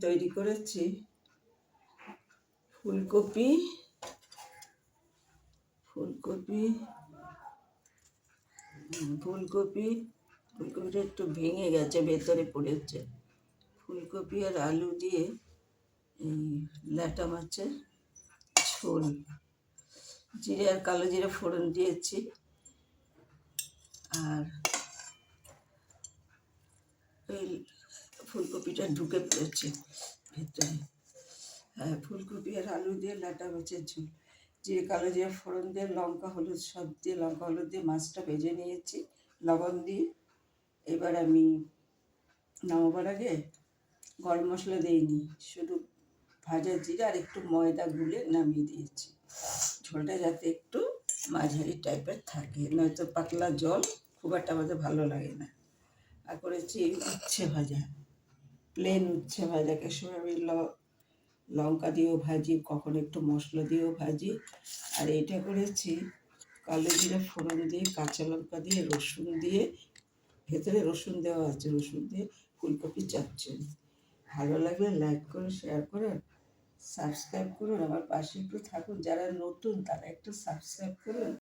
তৈরি করেছি ফুলকপি ফুলকপি ফুলকপিটা একটু ভেঙে গেছে, ভেতরে পড়েছে। ফুলকপি আর আলু দিয়ে এই ল্যাটা মাছের ঝোল, জিরে আর কালো জিরে ফোড়ন দিয়েছি। আর এই ফুলকপিটা ঢুকে পড়েছে ভেতরে। হ্যাঁ, ফুলকপি আর আলু দিয়ে ল্যাটা মাছের ঝোল, জিরে কালো জিরে ফোড়ন দিয়ে লঙ্কা হলুদ সব দিয়ে, লঙ্কা হলুদ দিয়ে মাছটা ভেজে নিয়েছি লবণ দিয়ে। এবার আমি নামাবার আগে গরম মশলা দিইনি, শুধু ভাজা জিরা আর একটু ময়দা গুলে নামিয়ে দিয়েছি, ঝোলটা যাতে একটু মাঝারি টাইপের থাকে, নয়তো পাতলা জল খুব একটা আমাদের ভালো লাগে না। আর করেছি উচ্ছে ভাজা, প্লেন উচ্ছে ভাজাকে সময় আমি লঙ্কা দিয়েও ভাজি, কখনো একটু মশলা দিয়েও ভাজি। আর এইটা করেছি কালো জিরা ফোড়ন দিয়ে, কাঁচা লঙ্কা দিয়ে, রসুন দিয়ে, ভেতরে রসুন দেওয়া আছে, রসুন দিয়ে ফুলকপি চচ্চড়ি। ভালো লাগলে লাইক করুন, শেয়ার করুন, সাবস্ক্রাইব করুন, আমার পাশে একটু থাকুন। যারা নতুন তারা একটু সাবস্ক্রাইব করুন।